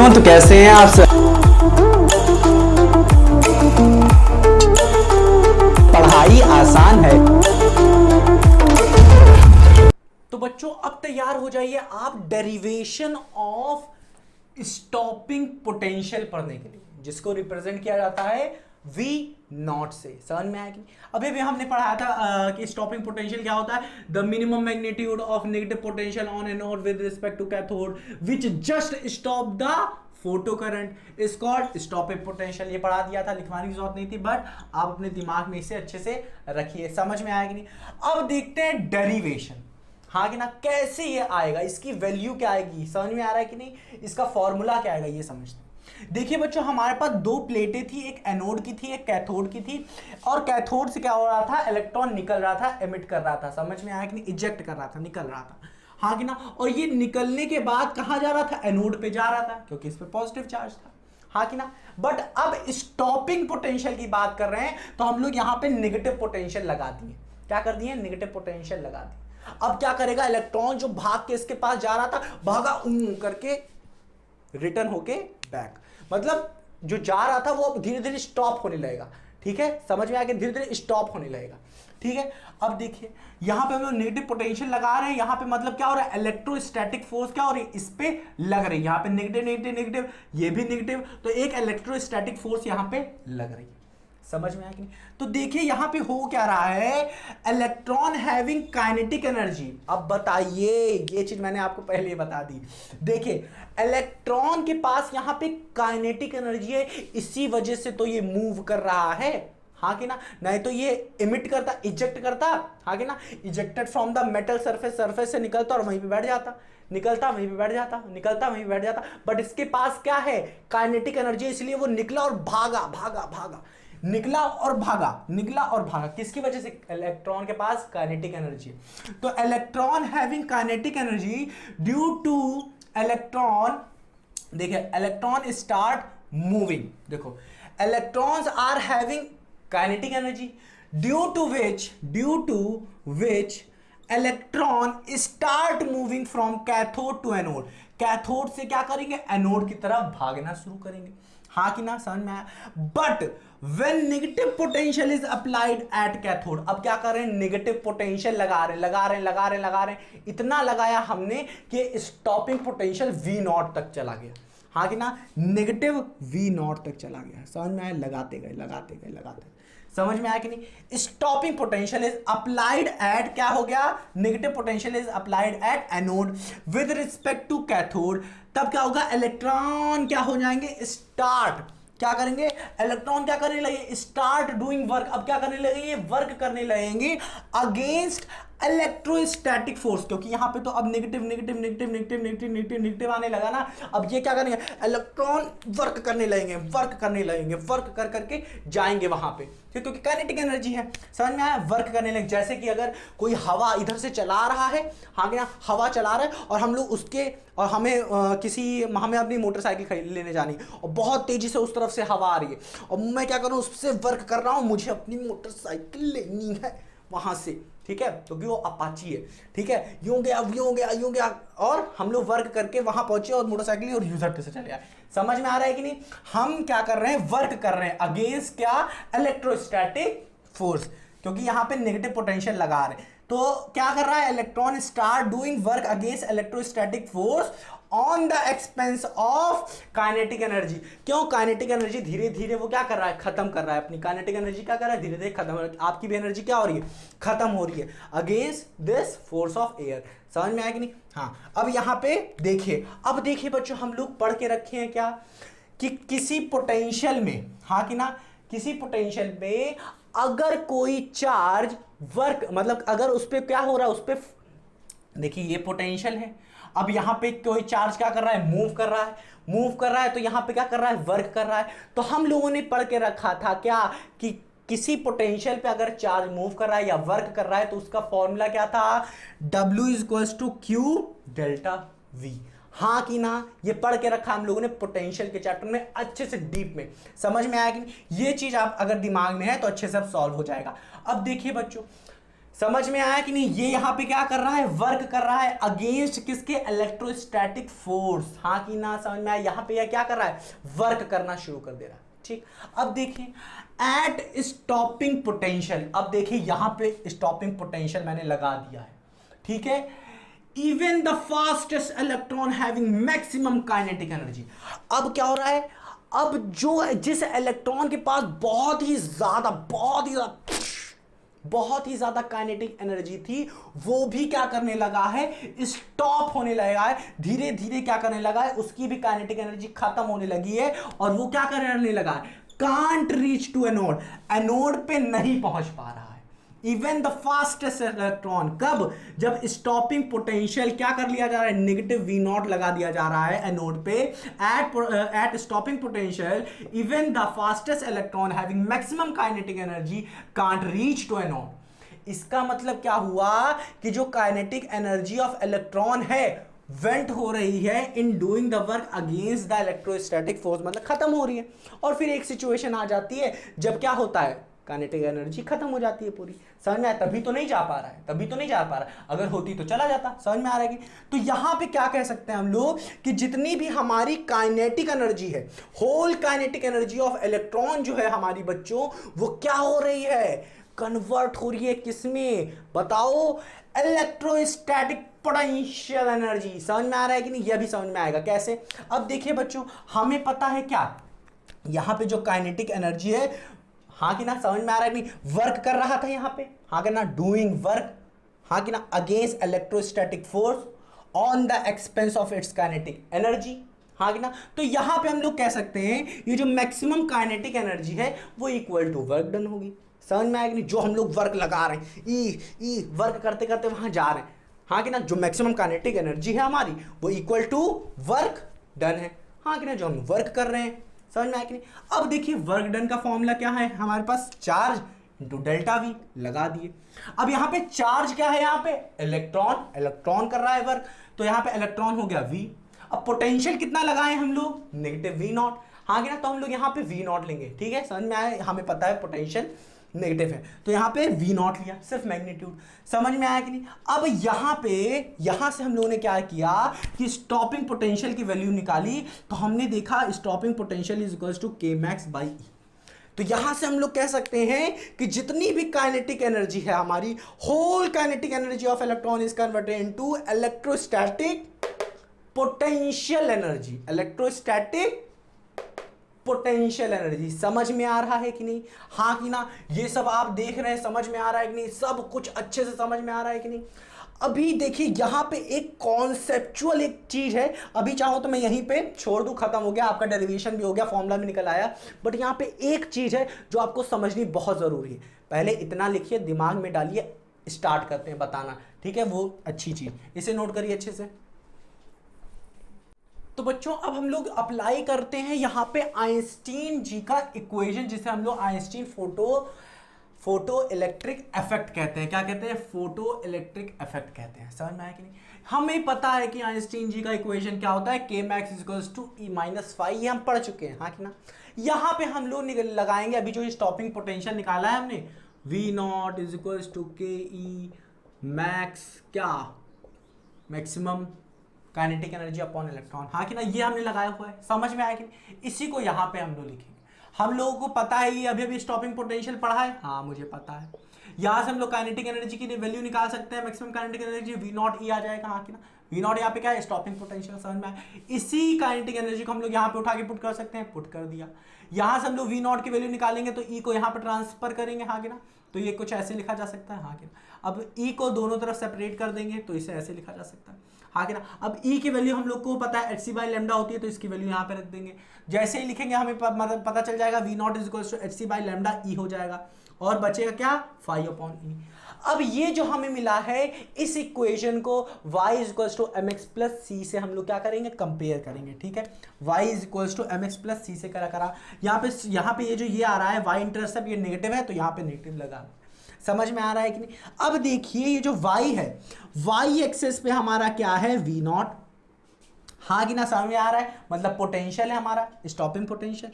Everyone, तो कैसे हैं आप सब। पढ़ाई आसान है। तो बच्चों अब तैयार हो जाइए आप डेरिवेशन ऑफ स्टॉपिंग पोटेंशियल पढ़ने के लिए, जिसको रिप्रेजेंट किया जाता है वी नॉट से। समझ में आया कि अभी भी हमने पढ़ाया था कि स्टॉपिंग पोटेंशियल क्या होता है। The minimum magnitude of negative potential on anode with respect to cathode which just stop the photo current is called stopping potential. ये पढ़ा दिया था, लिखवाने की जरूरत नहीं थी, बट आप अपने दिमाग में इसे अच्छे से रखिए। समझ में आया कि नहीं। अब देखते हैं डेरिवेशन, हाँ कि ना, कैसे ये आएगा, इसकी वैल्यू क्या आएगी, समझ में आ रहा है कि नहीं, इसका फॉर्मूला क्या आएगा ये समझते हैं। देखिए बच्चों, हमारे पास दो प्लेटें थी, एक एनोड की थी एक कैथोड की थी, और कैथोड से क्या हो रहा था, इलेक्ट्रॉन निकल रहा था, एमिट कर रहा था। समझ में आया कि नहीं, इजेक्ट कर रहा था, निकल रहा था, हाँ कि ना। और ये निकलने के बाद कहां जा रहा था, एनोड पे जा रहा था, क्योंकि इस पे पॉजिटिव चार्ज था, हाँ कि ना। बट अब स्टॉपिंग पोटेंशियल की बात कर रहे हैं, तो हम लोग यहां पे नेगेटिव पोटेंशियल लगा दिए। क्या कर दिए, नेगेटिव पोटेंशियल लगा दिए। अब क्या करेगा, इलेक्ट्रॉन जो भाग के इसके पास जा रहा था, भागा करके रिटर्न होके बैक, मतलब जो जा रहा था वो धीरे धीरे स्टॉप होने लगेगा। ठीक है, समझ में आ गया, धीरे धीरे स्टॉप होने लगेगा। ठीक है, अब देखिए यहां पे हम लोग नेगेटिव पोटेंशियल लगा रहे हैं, यहां पे मतलब क्या हो रहा है, इलेक्ट्रोस्टैटिक फोर्स क्या हो रही है, इस पे लग रही है। यहां पे नेगेटिव नेगेटिव नेगेटिव, ये भी नेगेटिव, तो एक इलेक्ट्रोस्टैटिक फोर्स यहां पे लग रही है। समझ में आया कि नहीं। तो देखिए यहां पे हो क्या रहा है, इलेक्ट्रॉन हैविंग काइनेटिक एनर्जी। अब बताइए, ये चीज मैंने आपको पहले ही बता दी। देखिए इलेक्ट्रॉन के पास यहां पे काइनेटिक एनर्जी है, इसी वजह से तो ये मूव कर रहा है, हाँ कि ना। नहीं तो ये इमिट करता, इजेक्ट करता, हाँ कि ना, ejected from the metal surface, surface से निकलता और वहीं पे बैठ जाता, निकलता वहीं पे बैठ जाता, निकलता वहीं पे बैठ जाता। बट इसके पास क्या है, काइनेटिक एनर्जी, इसलिए वो निकला और भागा भागा भागा, निकला और भागा, निकला और भागा। किसकी वजह से, इलेक्ट्रॉन के पास काइनेटिक एनर्जी। तो electron having kinetic energy due to electron, देखिए इलेक्ट्रॉन स्टार्ट मूविंग, देखो electrons are having kinetic energy due to which electron start moving from cathode to anode. Cathode से क्या करेंगे, एनोड की तरफ भागना शुरू करेंगे, हाँ कि ना, समझ में आया। But when negative potential is applied at cathode, अब क्या कर रहे हैं, नेगेटिव पोटेंशियल लगा रहे हैं, लगा रहे हैं, लगा रहे हैं, लगा रहे हैं, इतना लगाया हमने कि स्टॉपिंग पोटेंशियल वी नॉट तक चला गया, हाँ कि ना, नेगेटिव वी नॉट तक चला गया। समझ में आया, लगाते गए लगाते गए लगाते गए, समझ में आया कि नहीं। Stopping potential is applied at, क्या हो गया, negative potential is applied at anode with respect to cathode. तब क्या होगा, इलेक्ट्रॉन क्या हो जाएंगे, स्टार्ट, क्या करेंगे, इलेक्ट्रॉन क्या करने लगे, स्टार्ट डूइंग वर्क। अब क्या करने लगेंगे, वर्क करने लगेंगे अगेंस्ट इलेक्ट्रोस्टैटिक फोर्स, क्योंकि यहां पे तो अब negative negative negative negative negative negative negative आने लगा ना। अब ये क्या करेंगे, इलेक्ट्रॉन वर्क करने लगेंगे, वर्क करने लगेंगे, वर्क कर करके जाएंगे वहां पे, ठीक, क्योंकि काइनेटिक एनर्जी है। समझ में आया, वर्क करने लगे। जैसे कि अगर कोई हवा इधर से चला रहा है, हाँ क्या, हवा चला रहा है, और हम लोग उसके, और हमें हमें अपनी मोटरसाइकिल खरीद लेने जानी, और बहुत तेजी से उस तरफ से हवा आ रही है, और मैं क्या करूं, उससे वर्क कर रहा हूं, मुझे अपनी मोटरसाइकिल लेनी है वहां से, ठीक है, क्योंकि वो अपाची है, ठीक है, यूं गया यूं गया यूं गया, और हम लोग वर्क करके वहां पहुंचे और मोटरसाइकिल और यूजर से चले आए। समझ में आ रहा है कि नहीं। हम क्या कर रहे हैं, वर्क कर रहे हैं अगेंस्ट क्या, इलेक्ट्रोस्टैटिक फोर्स, क्योंकि यहां पे नेगेटिव पोटेंशियल लगा रहे हैं। तो क्या कर रहा है, electron start doing work against electrostatic force on the expense of kinetic energy. क्यों, काइनेटिक एनर्जी धीरे धीरे वो क्या कर रहा है, खत्म कर रहा है अपनी काइनेटिक एनर्जी, क्या कर रहा है, धीरे धीरे खत्म हो रहा है। आपकी भी एनर्जी क्या हो रही है, खत्म हो रही है against this force of air. समझ में आया कि नहीं। हाँ, अब यहां पे देखिए, अब देखिए बच्चों, हम लोग पढ़ के रखे हैं क्या, कि किसी पोटेंशियल में, हाँ कि ना, किसी पोटेंशियल में अगर कोई चार्ज वर्क, मतलब अगर उस पर क्या हो रहा है, उस पर देखिए ये पोटेंशियल है, अब यहां पे कोई चार्ज क्या कर रहा है, मूव कर रहा है, मूव कर रहा है, तो यहां पे क्या कर रहा है, वर्क कर रहा है। तो हम लोगों ने पढ़ के रखा था क्या, कि किसी पोटेंशियल पे अगर चार्ज मूव कर रहा है या वर्क कर रहा है, तो उसका फॉर्मूला क्या था, W = Q डेल्टा V, हाँ कि ना। ये पढ़ के रखा हम लोगों ने पोटेंशियल के चैप्टर में अच्छे से डीप में। समझ में आया कि ये चीज आप अगर दिमाग में है तो अच्छे से अब सॉल्व हो जाएगा। अब देखिए बच्चों, समझ में आया कि नहीं? ये यहां पे क्या कर रहा है, वर्क कर रहा है अगेंस्ट किसके, इलेक्ट्रोस्टैटिक फोर्स। हाँ कि ना, समझ में आया? यहां पे यह क्या कर रहा है, वर्क करना शुरू कर दे रहा है। ठीक, अब देखिए एट स्टॉपिंग पोटेंशियल, अब देखिए यहां पे स्टॉपिंग पोटेंशियल मैंने लगा दिया है, ठीक है। Even the fastest electron having maximum kinetic energy, अब क्या हो रहा है, अब जो जिस इलेक्ट्रॉन के पास बहुत ही ज्यादा काइनेटिक एनर्जी थी, वो भी क्या करने लगा है, स्टॉप होने लगा है, धीरे धीरे क्या करने लगा है, उसकी भी काइनेटिक एनर्जी खत्म होने लगी है, और वो क्या करने लगा है, can't reach to anode, anode पे नहीं पहुंच पा रहा है। इवन द फास्टेस्ट इलेक्ट्रॉन, कब, जब स्टॉपिंग पोटेंशियल क्या कर लिया जा रहा है, नेगेटिव वी नॉट लगा दिया जा रहा है एनोड पे, at stopping potential even the fastest electron having maximum kinetic energy can't reach to anode. इसका मतलब क्या हुआ कि जो काइनेटिक एनर्जी ऑफ इलेक्ट्रॉन है वेंट हो रही है in doing the work against the electrostatic force, मतलब खत्म हो रही है। और फिर एक सिचुएशन आ जाती है जब क्या होता है, काइनेटिक एनर्जी खत्म हो जाती है पूरी। समझ में आया? तभी तो नहीं जा पा रहा है, तभी तो नहीं जा पा रहा है, अगर होती तो चला जाता। समझ में आ रहा है कि? तो यहां पे क्या कह सकते हैं हम लोग कि जितनी भी हमारी काइनेटिक एनर्जी है, whole kinetic energy of electron जो है हमारी बच्चों, वो क्या हो रही है, कन्वर्ट हो रही है किसमें, बताओ, इलेक्ट्रोस्टैटिक पोटेंशियल एनर्जी। समझ में आ रहा है कि नहीं? यह भी समझ में आएगा कैसे। अब देखिए बच्चों, हमें पता है क्या, यहां पे जो काइनेटिक एनर्जी है, हाँ कि ना, समझ में आ रहा है कि नहीं, वर्क कर रहा था यहां पे, हाँ कि ना, डूइंग वर्क, हाँ कि ना, against electrostatic force on the expense of its kinetic energy, हाँ कि ना। तो यहां पे हम लोग कह सकते हैं ये जो मैक्सिमम काइनेटिक एनर्जी है वो इक्वल टू वर्क डन होगी। समझ में आएगा नहीं? जो हम लोग वर्क लगा रहे हैं, ई वर्क करते करते वहां जा रहे हैं, हाँ कि ना, जो मैक्सिमम काइनेटिक एनर्जी है हमारी वो इक्वल टू वर्क डन है, हाँ कि ना, जो हम वर्क कर रहे हैं। समझ में आया कि नहीं? अब देखिए वर्क डन का फॉर्मूला क्या है हमारे पास, चार्ज इंटू डेल्टा वी लगा दिए। अब यहां पे चार्ज क्या है, यहां पे इलेक्ट्रॉन कर रहा है वर्क, तो यहां पे इलेक्ट्रॉन हो गया वी। अब पोटेंशियल कितना लगाए हम लोग, नेगेटिव वी नॉट, हाँ कि ना, तो हम लोग यहां पे वी नॉट लेंगे। ठीक है, समझ में आया? हमें पता है पोटेंशियल नेगेटिव है, तो यहां पे वी नॉट लिया, सिर्फ मैग्नीट्यूड। समझ में आया कि नहीं? अब यहां से हम लोगों ने क्या किया कि स्टॉपिंग पोटेंशियल की वैल्यू निकाली, तो हमने देखा stopping potential is equals to K max by e. तो यहां से हम लोग कह सकते हैं कि जितनी भी काइनेटिक एनर्जी है हमारी, whole kinetic energy of electron is converted into electrostatic potential energy, electrostatic potential energy. समझ में आ रहा है कि नहीं, हाँ कि ना? ये सब आप देख रहे हैं, समझ में आ रहा है कि नहीं? सब कुछ अच्छे से समझ में आ रहा है कि नहीं? अभी देखिए यहां पे एक कॉन्सेप्चुअल एक चीज है, अभी चाहो तो मैं यहीं पे छोड़ दूं, खत्म हो गया आपका, डेरिवेशन भी हो गया, फॉर्मूला भी निकल आया, बट यहां पे एक चीज है जो आपको समझनी बहुत जरूरी है। पहले इतना लिखिए, दिमाग में डालिए, स्टार्ट करते हैं बताना, ठीक है? वो अच्छी चीज, इसे नोट करिए अच्छे से। तो बच्चों अब हम लोग अप्लाई करते हैं यहां पे आइंस्टीन जी का इक्वेशन, जिसे हम लोग आइंस्टीन फोटो इलेक्ट्रिक इफेक्ट कहते हैं। क्या कहते हैं? फोटो इलेक्ट्रिक इफेक्ट कहते हैं। समझ में आया कि नहीं? हमें पता है कि आइंस्टीन जी का इक्वेशन क्या होता है, K max is equals to e minus five, ये हम पढ़ चुके हैं, हाँ कि ना? यहां पे हम लोग लगाएंगे अभी जो स्टॉपिंग पोटेंशियल निकाला है हमने, V naught is equals to K e max, क्या, maximum kinetic energy upon electron, हाँ कि ना? ये हमने लगाया हुआ है। समझ में आया कि नहीं? इसी को यहां पे हम लोग लिखेंगे। हम लोगों को पता है ये अभी स्टॉपिंग पोटेंशियल पढ़ा है, हाँ मुझे पता है। यहां से हम लोग काइनेटिक एनर्जी की वैल्यू निकाल सकते हैं, maximum kinetic energy V naught E आ जाएगा, हाँ कि ना? वी नॉट यहाँ पे क्या है, स्टॉपिंग पोटेंशियल। समझ में आया? इसी काइनेटिक एनर्जी को हम लोग यहाँ पे उठा के पुट कर सकते हैं, पुट कर दिया। यहां से हम लोग वी नॉट की वैल्यू निकालेंगे तो ई को यहाँ पे ट्रांसफर करेंगे, हाँ कि ना? तो ये कुछ ऐसे लिखा जा सकता है, हाँ कि ना? अब ई को दोनों तरफ सेपरेट कर देंगे तो इसे ऐसे लिखा जा सकता है, हाँ कि ना? अब ई की वैल्यू हम लोग को पता है एच सी बाई लेमडा होती है, तो इसकी वैल्यू यहाँ पे रख देंगे। जैसे ही लिखेंगे हमें पता चल जाएगा V naught is equals to H C by lambda E हो जाएगा, और बचेगा क्या, फाइव अपॉन ई। अब ये जो हमें मिला है इस इक्वेशन को y is equals to M X plus C से हम लोग क्या करेंगे, कंपेयर करेंगे। ठीक है, y is equals to M X plus C से करा यहाँ पे ये जो ये आ रहा है y इंटरसेप्ट, ये नेगेटिव है, तो यहाँ पे नेगेटिव लगा। समझ में आ रहा है कि नहीं? अब देखिए ये जो y है, y एक्सेस पे हमारा क्या है, वी नॉट, हाँ कि ना? समझ में आ रहा है? मतलब पोटेंशियल है हमारा, स्टॉपिंग पोटेंशियल।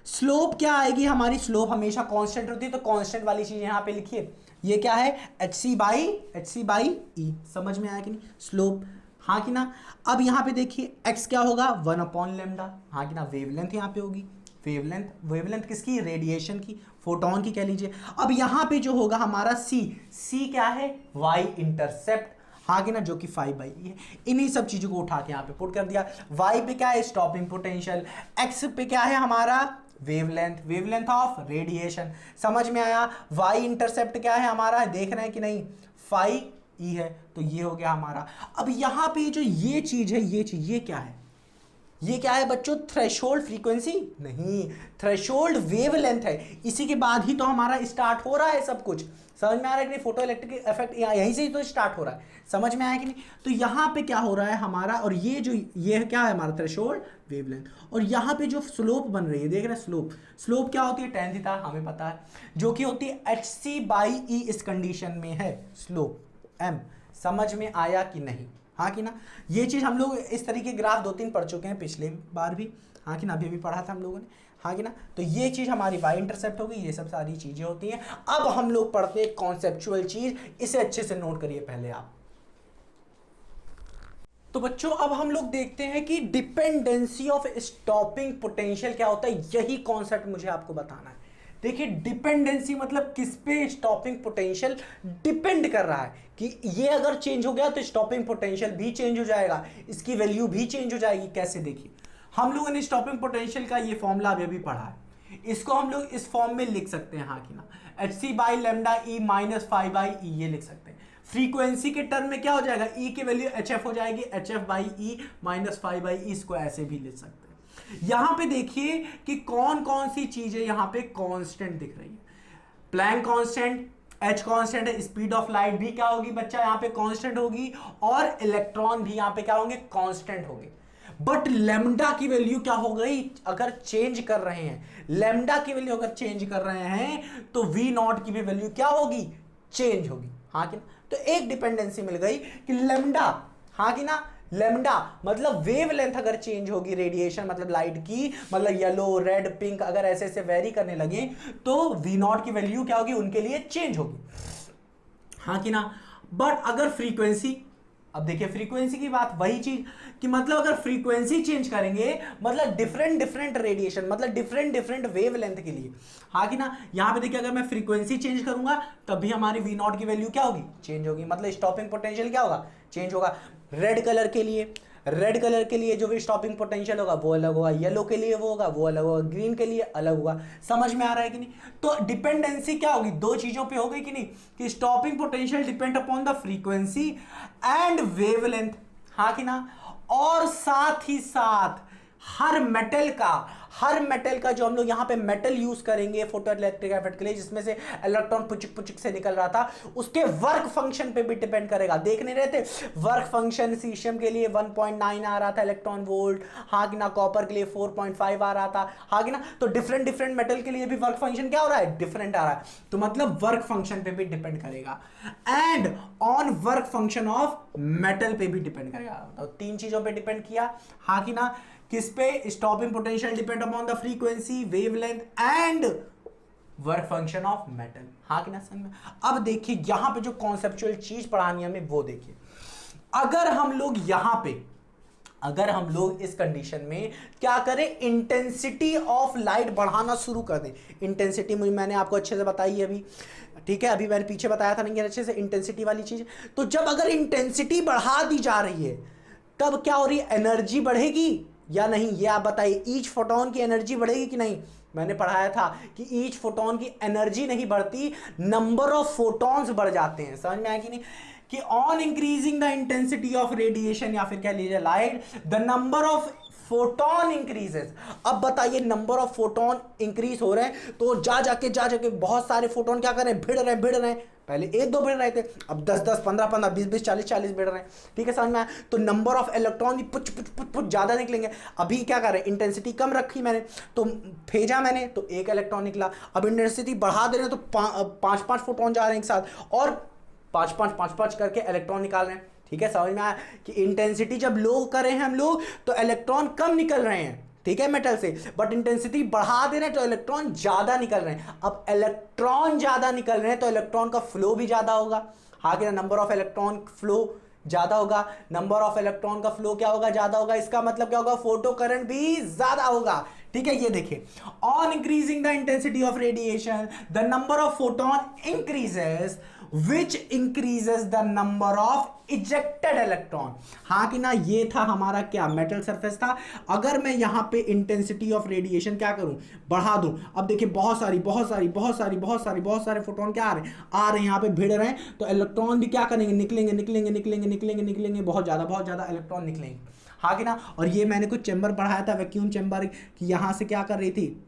स्लोप क्या आएगी हमारी, स्लोप हमेशा कांस्टेंट होती है, तो कांस्टेंट वाली चीज यहां पे लिखिए, ये क्या है hc/e, समझ में आया कि नहीं, स्लोप, हाँ कि ना। अब यहां पे देखिए x क्या होगा 1/λ, हाँ कि ना। वेवलेंथ यहां पे होगी, वेवलेंथ किसकी, रेडिएशन की, फोटोन की कह लीजिए। अब यहां पे जो होगा हमारा c क्या है, y इंटरसेप्ट, हाँ कि ना, जो कि 5/e है। इन्हीं सब चीजों को उठा के यहाँ पे पुट कर दिया। y पे क्या है, स्टॉपिंग पोटेंशियल, x पे क्या है हमारा, वेवलेंथ ऑफ रेडिएशन, समझ में आया। y इंटरसेप्ट क्या है हमारा, देख रहे हैं कि नहीं, 5e है, तो ये हो गया हमारा। अब यहां पे जो ये चीज है, ये चीज, ये क्या है, ये क्या है बच्चों, थ्रेशोल्ड फ्रीक्वेंसी नहीं, थ्रेशोल्ड वेवलेंथ है। इसी के बाद ही तो हमारा स्टार्ट हो रहा है सब कुछ, समझ में आ रहा है कि नहीं, फोटो इलेक्ट्रिक इफेक्ट यहीं से ही तो स्टार्ट हो रहा है, समझ में आया कि नहीं। तो यहां पे क्या हो रहा है हमारा, और ये जो ये क्या है हमारा थ्रेशोल्ड वेवलेंथ, और यहां पे जो स्लोप बन रही है, देख रहे हैं स्लोप क्या होती है, tan थीटा, हमें पता है, जो कि होती है hc/e, इस कंडीशन में है स्लोप m, समझ में आया कि नहीं, हाँ कि ना। ये चीज हम लोग इस तरीके ग्राफ 2-3 पढ़ चुके हैं पिछले बार भी, हाँ कि ना, अभी पढ़ा था हम लोगों ने, हाँ कि ना। तो ये चीज हमारी y इंटरसेप्ट होगी, ये सब सारी चीजें होती हैं। अब हम लोग पढ़ते हैं कॉन्सेप्चुअल चीज, इसे अच्छे से नोट करिए पहले आप। तो बच्चों अब हम लोग देखते हैं कि डिपेंडेंसी ऑफ स्टॉपिंग पोटेंशियल क्या होता है, यही कॉन्सेप्ट मुझे आपको बताना है। देखिए डिपेंडेंसी मतलब किस पे स्टॉपिंग पोटेंशियल डिपेंड कर रहा है, कि ये अगर चेंज हो गया तो स्टॉपिंग पोटेंशियल भी चेंज हो जाएगा, इसकी वैल्यू भी चेंज हो जाएगी। कैसे, देखिए हम लोगों ने स्टॉपिंग पोटेंशियल का ये फॉर्मूला अभी भी पढ़ा है, इसको हम लोग इस फॉर्म में लिख सकते हैं, हाँ कि ना, hc/λe - 5/e, ये लिख सकते हैं। फ्रीक्वेंसी के टर्म में क्या हो जाएगा, e की वैल्यू hf हो जाएगी, hf/e - 5/e, इसको ऐसे भी लिख सकते हैं। यहां पे देखिए कि कौन कौन सी चीजें यहां पे कांस्टेंट दिख रही है, प्लैंक कांस्टेंट, h कांस्टेंट है, स्पीड ऑफ लाइट भी क्या होगी बच्चा यहां पे कांस्टेंट होगी, और इलेक्ट्रॉन भी यहां पे क्या होंगे, कांस्टेंट होंगे। बट लेमडा की वैल्यू क्या हो गई, अगर चेंज कर रहे हैं, लेमडा की वैल्यू अगर चेंज कर रहे हैं तो वी नॉट की भी वैल्यू क्या होगी, चेंज होगी, हाँ कि ना। तो एक डिपेंडेंसी मिल गई कि लेमडा, हाँ कि ना, लेमडा मतलब वेवलेंथ अगर चेंज होगी, रेडिएशन मतलब लाइट की, मतलब येलो रेड पिंक अगर ऐसे ऐसे वेरी करने लगे, तो वी नॉट की वैल्यू क्या होगी, उनके लिए चेंज होगी, हाँ कि ना। बट अगर फ्रीक्वेंसी, अब देखिए फ्रीक्वेंसी की बात, वही चीज कि मतलब अगर फ्रीक्वेंसी चेंज करेंगे, मतलब डिफरेंट रेडिएशन, मतलब डिफरेंट वेवलेंथ के लिए, हाँ कि ना। यहां पे देखिए अगर मैं फ्रीक्वेंसी चेंज करूंगा तब भी हमारी वी नॉट की वैल्यू क्या होगी, चेंज होगी, मतलब स्टॉपिंग पोटेंशियल क्या होगा, चेंज होगा। रेड कलर के लिए जो भी स्टॉपिंग पोटेंशियल होगा वो अलग होगा, येलो के लिए वो होगा, वो अलग होगा, ग्रीन के लिए अलग होगा, समझ में आ रहा है कि नहीं। तो डिपेंडेंसी क्या होगी, दो चीजों पे हो गई कि नहीं, कि stopping potential depend upon the frequency and wavelength, हाँ कि ना। और साथ ही साथ हर मेटल का जो हम लोग यहाँ पे मेटल यूज करेंगे फोटो इलेक्ट्रिक इफेक्ट के लिए, जिसमें से इलेक्ट्रॉन पुचक पुचक से निकल रहा था, उसके वर्क फंक्शन पे भी डिपेंड करेगा। देख नहीं रहे थे वर्क फंक्शन, सीशियम के लिए 1.9 आ रहा था इलेक्ट्रॉन वोल्ट, हाँ कि ना, कॉपर के लिए 4.5 आ रहा था, हाँ कि ना। तो डिफरेंट मेटल के लिए भी वर्क फंक्शन क्या हो रहा है, डिफरेंट आ रहा है, तो मतलब वर्क फंक्शन पे भी डिपेंड करेगा, and on work function of metal पे भी डिपेंड करेगा। तो तीन चीजों पे डिपेंड किया, हाँ कि ना, किस पे, stopping potential depend upon the frequency, wavelength and work function of metal, हाँ कि ना, समझ में। अब देखिए यहां पे जो कॉन्सेप्चुअल चीज पढ़ानी है हमें वो देखिए, अगर हम लोग इस कंडीशन में क्या करें, इंटेंसिटी ऑफ लाइट बढ़ाना शुरू कर दें। इंटेंसिटी मैंने आपको अच्छे से बताई है अभी, ठीक है, अभी मैंने पीछे बताया था नहीं अच्छे से, इंटेंसिटी वाली चीज। तो जब अगर इंटेंसिटी बढ़ा दी जा रही है तब क्या हो रही है, एनर्जी बढ़ेगी या नहीं, ये आप बताइए। ईच फोटोन की एनर्जी बढ़ेगी कि नहीं, मैंने पढ़ाया था कि ईच फोटोन की एनर्जी नहीं बढ़ती, नंबर ऑफ फोटॉन्स बढ़ जाते हैं, समझ में आया कि नहीं, कि on increasing the intensity of radiation या फिर कह लीजिए light, the number of photon increases. अब बताइए नंबर ऑफ फोटोन इंक्रीज हो रहे हैं तो जा जाके बहुत सारे फोटोन क्या कर रहे हैं, भिड़ रहे हैं। पहले 1-2 भिड़ रहे थे, अब 10-10, 15-15, 20-20, 40-40 भिड़ रहे हैं, ठीक है, समझ में आया। तो नंबर ऑफ इलेक्ट्रॉन भी पुच ज्यादा निकलेंगे। अभी क्या कर रहे हैं, इंटेंसिटी कम रखी मैंने तो भेजा मैंने तो 1 इलेक्ट्रॉन निकला, अब इंटेंसिटी बढ़ा दे रहे हैं तो 5-5 फोटोन जा रहे हैं एक साथ, और 5-5 करके इलेक्ट्रॉन निकाल रहे हैं, ठीक है, समझ में आया कि इंटेंसिटी जब लो कर रहे हैं हम लोग तो इलेक्ट्रॉन कम निकल रहे हैं, ठीक है, मेटल से, बट इंटेंसिटी बढ़ा दे रहे हैं तो इलेक्ट्रॉन ज्यादा निकल रहे हैं। अब इलेक्ट्रॉन ज्यादा निकल रहे हैं तो इलेक्ट्रॉन का फ्लो भी ज्यादा होगा। हाँ कि नंबर ऑफ इलेक्ट्रॉन फ्लो ज्यादा होगा। नंबर ऑफ इलेक्ट्रॉन का फ्लो क्या होगा, ज्यादा होगा। इसका मतलब क्या होगा, फोटो करंट भी ज्यादा होगा। ठीक है, ये देखिए, on increasing the intensity of radiation the number of photon increases which increases the number of ejected electron. हाँ कि ना, ये था हमारा क्या, मेटल सरफेस था। अगर मैं यहां पे इंटेंसिटी ऑफ रेडिएशन क्या करूं, बढ़ा दूं, अब देखिए बहुत सारे फोटोन क्या आ रहे हैं यहां पे भिड़ रहे हैं, तो इलेक्ट्रॉन भी क्या करेंगे, निकलेंगे, बहुत ज्यादा इलेक्ट्रॉन निकलेंगे। हाँ कि ना। और ये मैंने कुछ चैम्बर बढ़ाया था, वैक्यूम चैम्बर, कि यहां से क्या कर रही थी,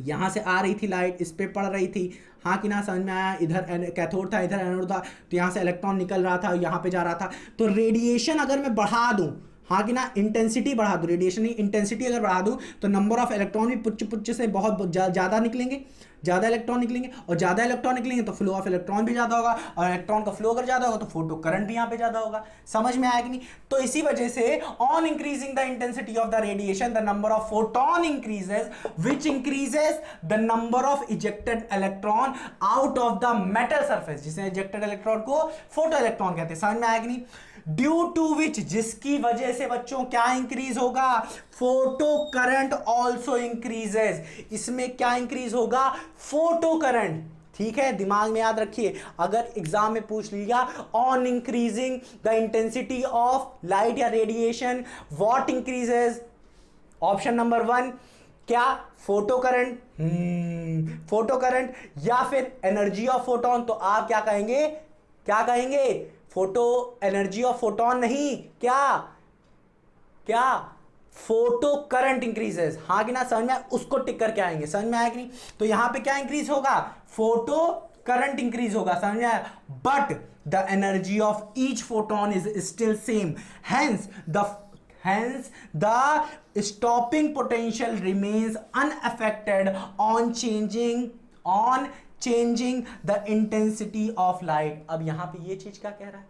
यहां से आ रही थी लाइट, इस पे पड़ रही थी। हाँ कि ना, समझ में आया। इधर कैथोड था, इधर एनोड था, तो यहां से इलेक्ट्रॉन निकल रहा था, यहां पे जा रहा था। तो रेडिएशन अगर मैं बढ़ा दूं, हाँ कि ना, इंटेंसिटी बढ़ा दूं, रेडिएशन की इंटेंसिटी अगर बढ़ा दूं, तो नंबर ऑफ इलेक्ट्रॉन भी पुच्छ से बहुत ज्यादा निकलेंगे, ज्यादा इलेक्ट्रॉन निकलेंगे, और ज्यादा इलेक्ट्रॉन निकलेंगे तो फ्लो ऑफ इलेक्ट्रॉन भी ज्यादा होगा, और इलेक्ट्रॉन का फ्लो अगर ज्यादा होगा तो फोटो करंट भी यहां पे ज्यादा होगा। समझ में आया कि नहीं। तो इसी वजह से on increasing the intensity of the radiation the number of photon increases which increases the number of ejected electron out of the metal surface, जिसे इजेक्टेड इलेक्ट्रॉन को फोटो इलेक्ट्रॉन कहते हैं। समझ में आया कि नहीं। ड्यू टू विच, जिसकी वजह से बच्चों क्या इंक्रीज होगा, फोटो करंट ऑल्सो इंक्रीजेस। इसमें क्या इंक्रीज होगा, फोटो करंट। ठीक है, दिमाग में याद रखिए, अगर एग्जाम में पूछ लिया on increasing the intensity of light या radiation what increases, option number 1 क्या, फोटो करंट, फोटो करंट, या फिर एनर्जी ऑफ फोटोन, तो आप क्या कहेंगे, क्या कहेंगे, फोटो एनर्जी ऑफ फोटोन नहीं, क्या फोटो करंट इंक्रीजेस। हाँ कि ना, समझ में, उसको टिक करके आएंगे। समझ में आया कि नहीं। तो यहां पे क्या इंक्रीज होगा, फोटो करंट इंक्रीज होगा। समझ में आया। But the energy of each photon is still same, hence the stopping potential remains unaffected on changing the intensity of light। अब यहां पे ये चीज क्या कह रहा है,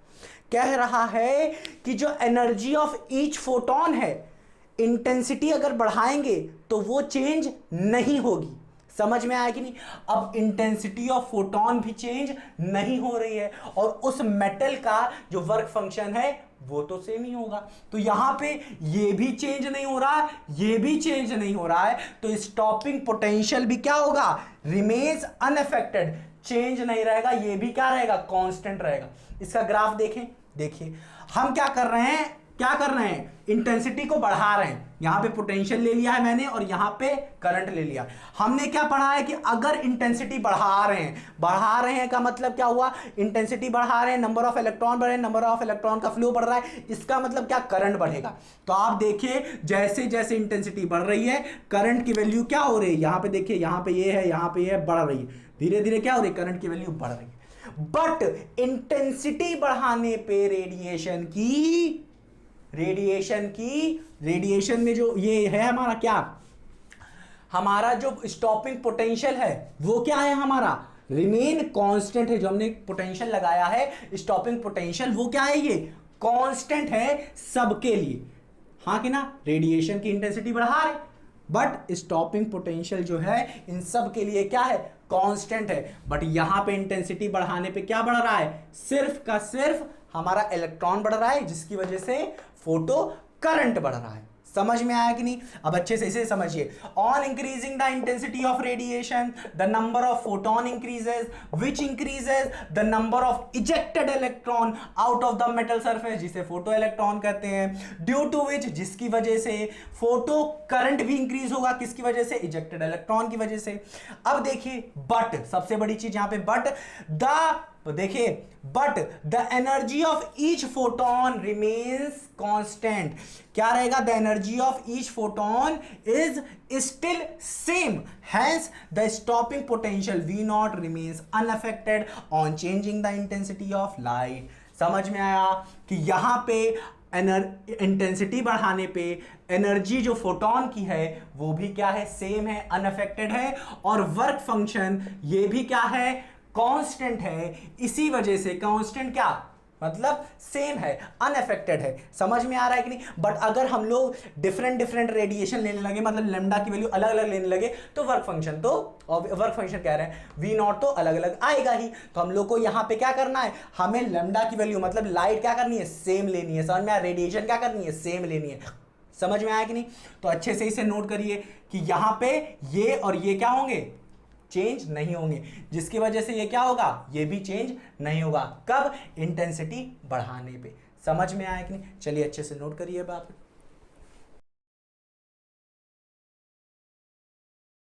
कह रहा है कि जो एनर्जी ऑफ ईच फोटोन है, इंटेंसिटी अगर बढ़ाएंगे तो वो चेंज नहीं होगी। समझ में आया कि नहीं। अब इंटेंसिटी ऑफ फोटोन भी चेंज नहीं हो रही है, और उस मेटल का जो वर्क फंक्शन है वो तो सेम ही होगा। तो यहां पे ये भी चेंज नहीं हो रहा, ये भी चेंज नहीं हो रहा है, तो स्टॉपिंग पोटेंशियल भी क्या होगा, रिमेन्स अनअफेक्टेड, चेंज नहीं रहेगा, ये भी क्या रहेगा, कांस्टेंट रहेगा। इसका ग्राफ देखें, देखिए हम क्या कर रहे हैं, इंटेंसिटी को बढ़ा रहे हैं। यहां पे पोटेंशियल ले लिया है मैंने, और यहां पे करंट ले लिया। हमने क्या पढ़ा है कि अगर इंटेंसिटी बढ़ा रहे हैं का मतलब क्या हुआ, इंटेंसिटी बढ़ा रहे हैं, नंबर ऑफ इलेक्ट्रॉन बढ़ रहे हैं, नंबर ऑफ इलेक्ट्रॉन का फ्लो बढ़ रहा है, इसका मतलब क्या, करंट बढ़ेगा। तो आप देखिए जैसे जैसे इंटेंसिटी बढ़ रही है, करंट की वैल्यू क्या हो रही है, यहां पे देखिए, यहां पे ये है, यहां पे ये है, बढ़ रही है, धीरे धीरे क्या हो रही है, करंट की वैल्यू बढ़ रही है। बट इंटेंसिटी बढ़ाने पे रेडिएशन में जो ये है हमारा क्या, हमारा जो स्टॉपिंग पोटेंशियल है वो क्या है, हमारा रिमेन कांस्टेंट है। जो हमने पोटेंशियल लगाया है, स्टॉपिंग पोटेंशियल, वो क्या है, ये कांस्टेंट है सबके लिए। हाँ कि ना, रेडिएशन की इंटेंसिटी बढ़ा रहे, बट स्टॉपिंग पोटेंशियल जो है इन सब के लिए क्या है, कांस्टेंट है। बट यहां पे इंटेंसिटी बढ़ाने पे क्या बढ़ रहा है, सिर्फ का सिर्फ हमारा इलेक्ट्रॉन बढ़ रहा है, जिसकी वजह से फोटो करंट बढ़ रहा है। समझ में आया कि नहीं। अब अच्छे से इसे समझिए, on increasing the intensity of radiation the number of photon increases which increases the number of ejected electron out of the metal surface, जिसे फोटो इलेक्ट्रॉन कहते हैं। ड्यू टू विच, जिसकी वजह से फोटो करंट भी इंक्रीज होगा, किसकी वजह से, इजेक्टेड इलेक्ट्रॉन की वजह से। अब देखिए बट, सबसे बड़ी चीज यहां पे बट, तो देखिए, but the energy of each photon remains constant. क्या रहेगा, the energy of each photon is still same, hence the stopping potential V0 remains unaffected on changing the intensity of light. समझ में आया कि यहां पे इंटेंसिटी बढ़ाने पे एनर्जी जो फोटोन की है वो भी क्या है, सेम है, अनअफेक्टेड है, और वर्क फंक्शन ये भी क्या है, कांस्टेंट है। इसी वजह से कांस्टेंट क्या, मतलब सेम है, अनअफेक्टेड है। समझ में आ रहा है कि नहीं? बट अगर हम लोग डिफरेंट डिफरेंट रेडिएशन लेने लगे, मतलब लेमडा की वैल्यू अलग अलग लेने लगे, तो वर्क फंक्शन कह रहे हैं वी नॉट तो अलग अलग आएगा ही। तो हम लोग को यहां पे क्या करना है, हमें लेमडा की वैल्यू मतलब लाइट क्या करनी है, सेम लेनी है। समझ में आया? रेडिएशन क्या करनी है, सेम लेनी है। समझ में आया कि नहीं? तो अच्छे से इसे नोट करिए कि यहां पे ये और ये क्या होंगे, चेंज नहीं होंगे, जिसकी वजह से ये क्या होगा, ये भी चेंज नहीं होगा। कब? इंटेंसिटी बढ़ाने पे। समझ में आया कि नहीं? चलिए अच्छे से नोट करिए बात।